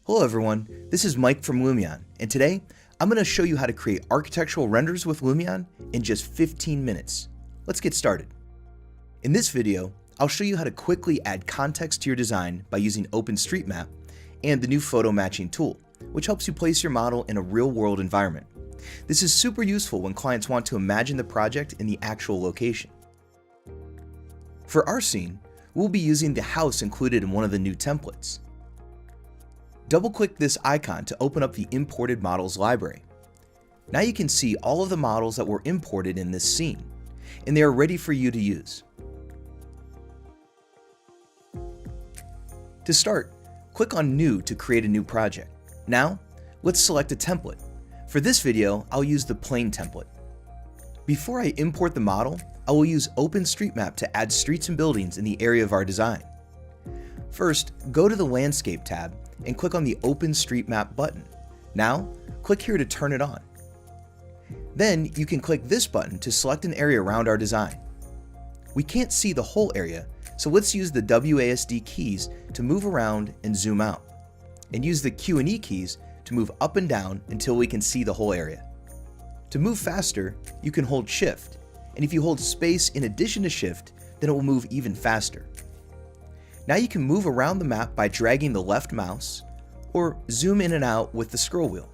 Hello everyone, this is Mike from Lumion, and today I'm going to show you how to create architectural renders with Lumion in just 15 minutes. Let's get started. In this video, I'll show you how to quickly add context to your design by using OpenStreetMap and the new photo matching tool, which helps you place your model in a real-world environment. This is super useful when clients want to imagine the project in the actual location. For our scene, we'll be using the house included in one of the new templates. Double-click this icon to open up the imported models library. Now you can see all of the models that were imported in this scene, and they are ready for you to use. To start, click on New to create a new project. Now, let's select a template. For this video, I'll use the plain template. Before I import the model, I will use OpenStreetMap to add streets and buildings in the area of our design. First, go to the Landscape tab and click on the OpenStreetMap button. Now, click here to turn it on. Then you can click this button to select an area around our design. We can't see the whole area, so let's use the WASD keys to move around and zoom out, and use the Q and E keys to move up and down until we can see the whole area. To move faster, you can hold Shift, and if you hold space in addition to Shift, then it will move even faster. Now you can move around the map by dragging the left mouse, or zoom in and out with the scroll wheel.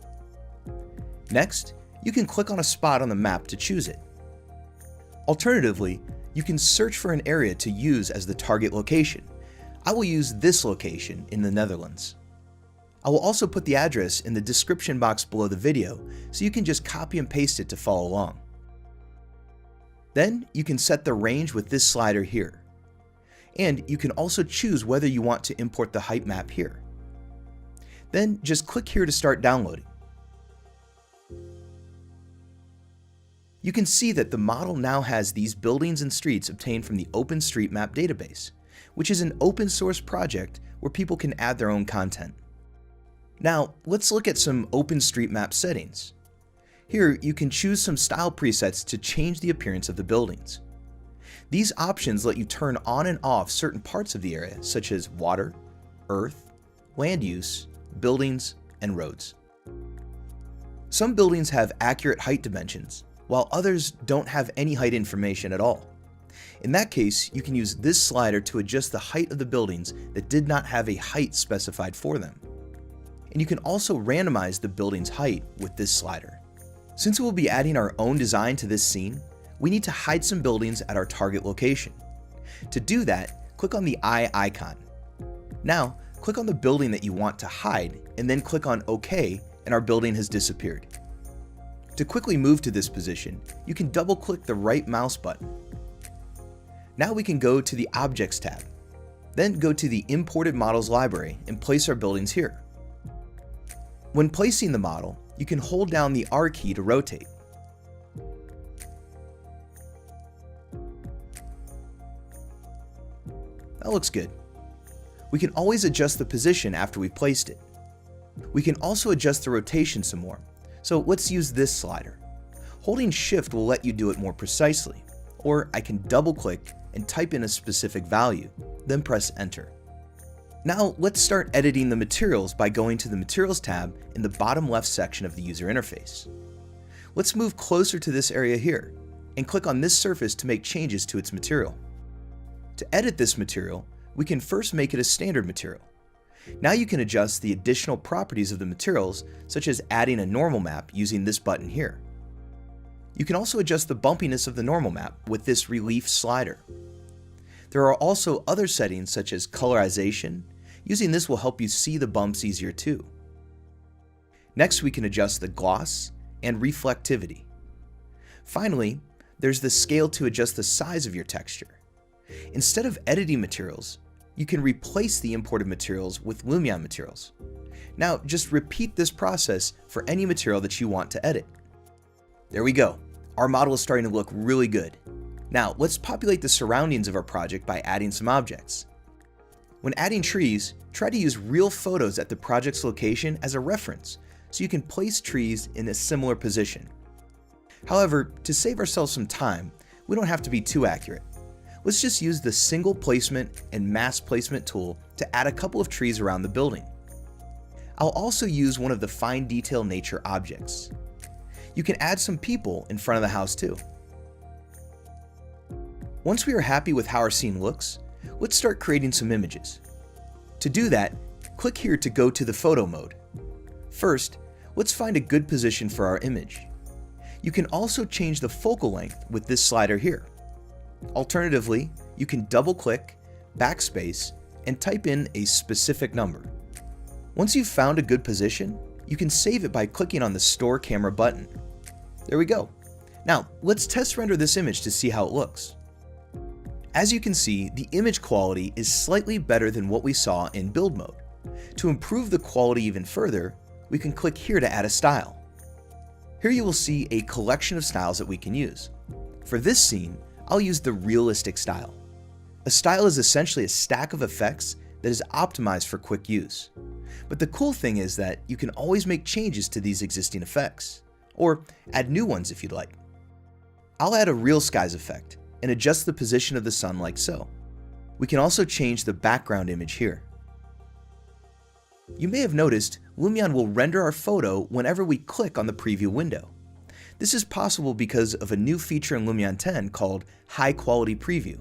Next, you can click on a spot on the map to choose it. Alternatively, you can search for an area to use as the target location. I will use this location in the Netherlands. I will also put the address in the description box below the video, so you can just copy and paste it to follow along. Then you can set the range with this slider here. And you can also choose whether you want to import the height map here. Then just click here to start downloading. You can see that the model now has these buildings and streets obtained from the OpenStreetMap database, which is an open source project where people can add their own content. Now, let's look at some OpenStreetMap settings. Here, you can choose some style presets to change the appearance of the buildings. These options let you turn on and off certain parts of the area, such as water, earth, land use, buildings, and roads. Some buildings have accurate height dimensions, while others don't have any height information at all. In that case, you can use this slider to adjust the height of the buildings that did not have a height specified for them. And you can also randomize the building's height with this slider. Since we'll be adding our own design to this scene, we need to hide some buildings at our target location. To do that, click on the eye icon. Now, click on the building that you want to hide, and then click on OK, and our building has disappeared. To quickly move to this position, you can double-click the right mouse button. Now we can go to the Objects tab. Then go to the Imported Models library and place our buildings here. When placing the model, you can hold down the R key to rotate. That looks good. We can always adjust the position after we've placed it. We can also adjust the rotation some more, so let's use this slider. Holding Shift will let you do it more precisely, or I can double-click and type in a specific value, then press Enter. Now let's start editing the materials by going to the Materials tab in the bottom left section of the user interface. Let's move closer to this area here, and click on this surface to make changes to its material. To edit this material, we can first make it a standard material. Now you can adjust the additional properties of the materials, such as adding a normal map using this button here. You can also adjust the bumpiness of the normal map with this relief slider. There are also other settings such as colorization. Using this will help you see the bumps easier too. Next, we can adjust the gloss and reflectivity. Finally, there's the scale to adjust the size of your texture. Instead of editing materials, you can replace the imported materials with Lumion materials. Now, just repeat this process for any material that you want to edit. There we go. Our model is starting to look really good. Now, let's populate the surroundings of our project by adding some objects. When adding trees, try to use real photos at the project's location as a reference, so you can place trees in a similar position. However, to save ourselves some time, we don't have to be too accurate. Let's just use the single placement and mass placement tool to add a couple of trees around the building. I'll also use one of the fine detail nature objects. You can add some people in front of the house too. Once we are happy with how our scene looks, let's start creating some images. To do that, click here to go to the photo mode. First, let's find a good position for our image. You can also change the focal length with this slider here. Alternatively, you can double-click, backspace, and type in a specific number. Once you've found a good position, you can save it by clicking on the Store Camera button. There we go. Now, let's test render this image to see how it looks. As you can see, the image quality is slightly better than what we saw in build mode. To improve the quality even further, we can click here to add a style. Here you will see a collection of styles that we can use. For this scene, I'll use the realistic style. A style is essentially a stack of effects that is optimized for quick use. But the cool thing is that you can always make changes to these existing effects, or add new ones if you'd like. I'll add a real skies effect and adjust the position of the sun like so. We can also change the background image here. You may have noticed Lumion will render our photo whenever we click on the preview window. This is possible because of a new feature in Lumion 10 called High Quality Preview.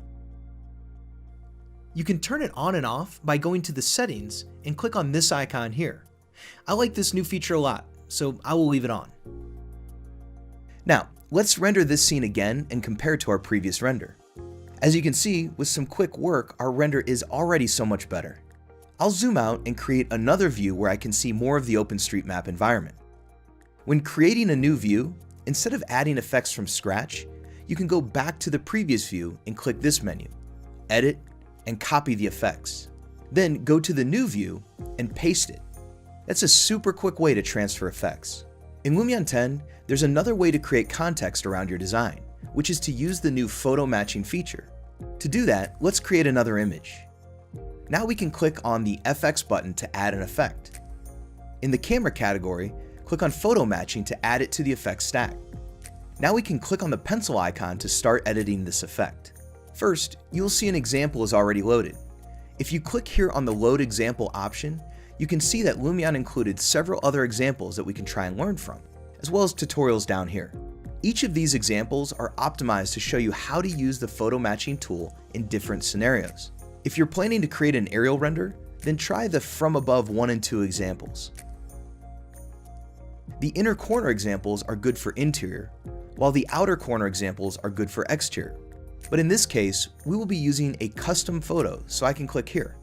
You can turn it on and off by going to the settings and click on this icon here. I like this new feature a lot, so I will leave it on. Now, let's render this scene again and compare it to our previous render. As you can see, with some quick work, our render is already so much better. I'll zoom out and create another view where I can see more of the OpenStreetMap environment. When creating a new view, instead of adding effects from scratch, you can go back to the previous view and click this menu, Edit, and copy the effects. Then go to the new view and paste it. That's a super quick way to transfer effects. In Lumion 10, there's another way to create context around your design, which is to use the new photo matching feature. To do that, let's create another image. Now we can click on the FX button to add an effect. In the camera category, click on photo matching to add it to the effects stack. Now we can click on the pencil icon to start editing this effect. First, you'll see an example is already loaded. If you click here on the Load Example option, you can see that Lumion included several other examples that we can try and learn from, as well as tutorials down here. Each of these examples are optimized to show you how to use the photo matching tool in different scenarios. If you're planning to create an aerial render, then try the From Above 1 and 2 examples. The inner corner examples are good for interior, while the outer corner examples are good for exterior. But in this case, we will be using a custom photo, so I can click here.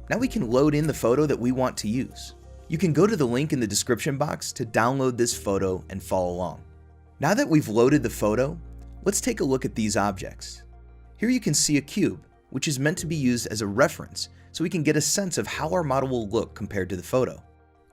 Now we can load in the photo that we want to use. You can go to the link in the description box to download this photo and follow along. Now that we've loaded the photo, let's take a look at these objects. Here you can see a cube, which is meant to be used as a reference so we can get a sense of how our model will look compared to the photo.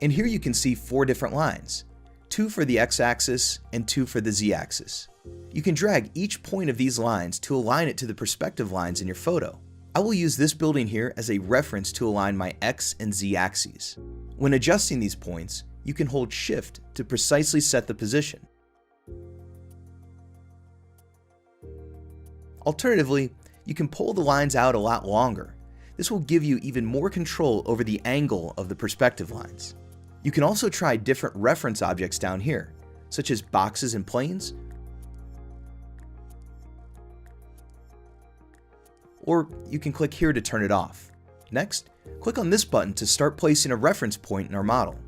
And here you can see 4 different lines, 2 for the x-axis and 2 for the z-axis. You can drag each point of these lines to align it to the perspective lines in your photo. I will use this building here as a reference to align my x and z axes. When adjusting these points, you can hold Shift to precisely set the position. Alternatively, you can pull the lines out a lot longer. This will give you even more control over the angle of the perspective lines. You can also try different reference objects down here, such as boxes and planes, or you can click here to turn it off. Next, click on this button to start placing a reference point in our model.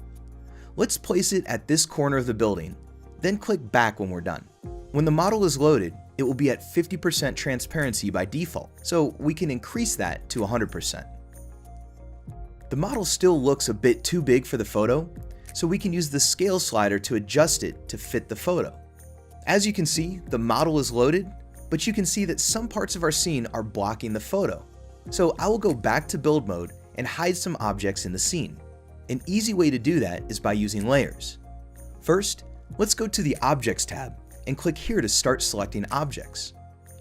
Let's place it at this corner of the building, then click back when we're done. When the model is loaded, it will be at 50% transparency by default, so we can increase that to 100%. The model still looks a bit too big for the photo, so we can use the scale slider to adjust it to fit the photo. As you can see, the model is loaded, but you can see that some parts of our scene are blocking the photo. So I will go back to build mode and hide some objects in the scene. An easy way to do that is by using layers. First, let's go to the Objects tab and click here to start selecting objects.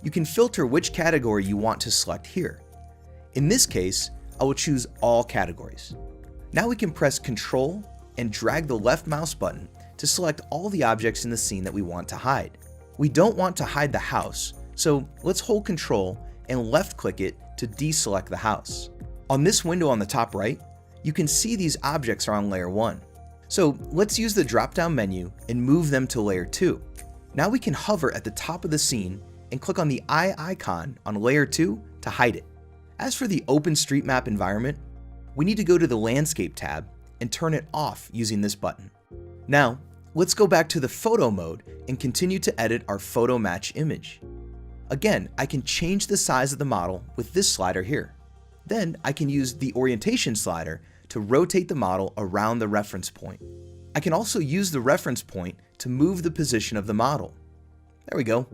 You can filter which category you want to select here. In this case, I will choose all categories. Now we can press Ctrl and drag the left mouse button to select all the objects in the scene that we want to hide. We don't want to hide the house, so let's hold Ctrl and left click it to deselect the house. On this window on the top right, you can see these objects are on layer 1. So let's use the drop-down menu and move them to layer 2. Now we can hover at the top of the scene and click on the eye icon on layer 2 to hide it. As for the OpenStreetMap environment, we need to go to the Landscape tab and turn it off using this button. Now, let's go back to the photo mode and continue to edit our photo match image. Again, I can change the size of the model with this slider here. Then I can use the orientation slider to rotate the model around the reference point. I can also use the reference point to move the position of the model. There we go.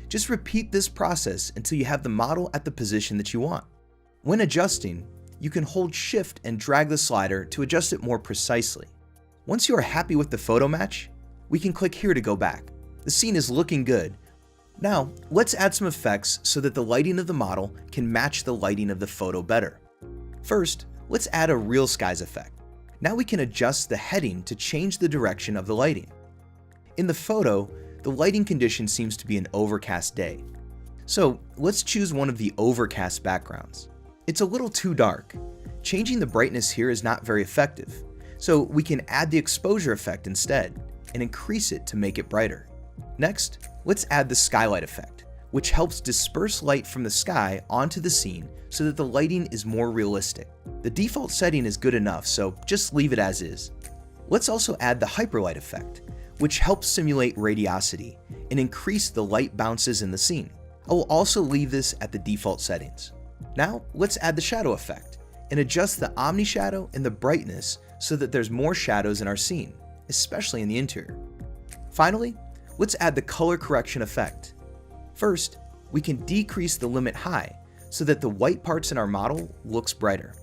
Just repeat this process until you have the model at the position that you want. When adjusting, you can hold Shift and drag the slider to adjust it more precisely. Once you are happy with the photo match, we can click here to go back. The scene is looking good. Now, let's add some effects so that the lighting of the model can match the lighting of the photo better. First, let's add a real skies effect. Now we can adjust the heading to change the direction of the lighting. In the photo, the lighting condition seems to be an overcast day. So let's choose one of the overcast backgrounds. It's a little too dark. Changing the brightness here is not very effective, so we can add the exposure effect instead and increase it to make it brighter. Next, let's add the skylight effect, which helps disperse light from the sky onto the scene so that the lighting is more realistic. The default setting is good enough, so just leave it as is. Let's also add the hyperlight effect, which helps simulate radiosity and increase the light bounces in the scene. I will also leave this at the default settings. Now let's add the shadow effect and adjust the omni shadow and the brightness so that there's more shadows in our scene, especially in the interior. Finally, let's add the color correction effect. First, we can decrease the limit high so that the white parts in our model looks brighter.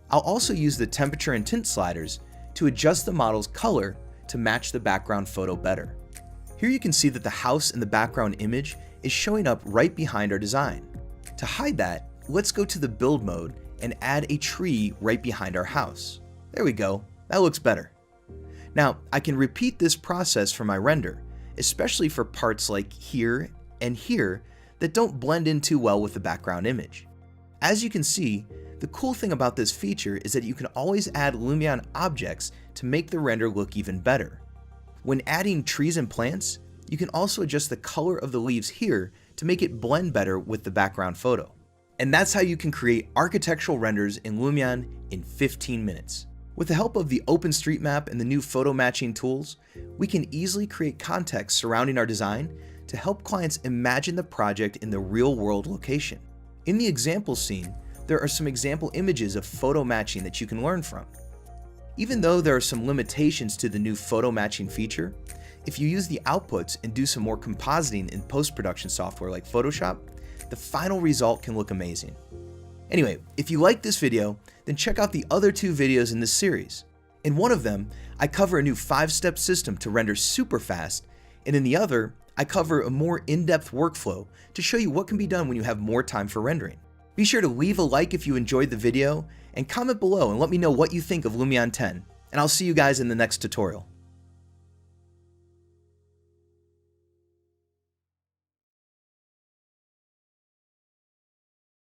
I'll also use the temperature and tint sliders to adjust the model's color to match the background photo better. Here you can see that the house in the background image is showing up right behind our design. To hide that, let's go to the build mode and add a tree right behind our house. There we go, that looks better. Now, I can repeat this process for my render, especially for parts like here and here that don't blend in too well with the background image. As you can see, the cool thing about this feature is that you can always add Lumion objects to make the render look even better. When adding trees and plants, you can also adjust the color of the leaves here to make it blend better with the background photo. And that's how you can create architectural renders in Lumion in 15 minutes. With the help of the OpenStreetMap and the new photo matching tools, we can easily create context surrounding our design to help clients imagine the project in the real-world location. In the example scene, there are some example images of photo matching that you can learn from. Even though there are some limitations to the new photo matching feature, if you use the outputs and do some more compositing in post-production software like Photoshop, the final result can look amazing. Anyway, if you like this video, then check out the other 2 videos in this series. In one of them, I cover a new 5-step system to render super fast, and in the other, I cover a more in-depth workflow to show you what can be done when you have more time for rendering. Be sure to leave a like if you enjoyed the video, and comment below and let me know what you think of Lumion 10, and I'll see you guys in the next tutorial.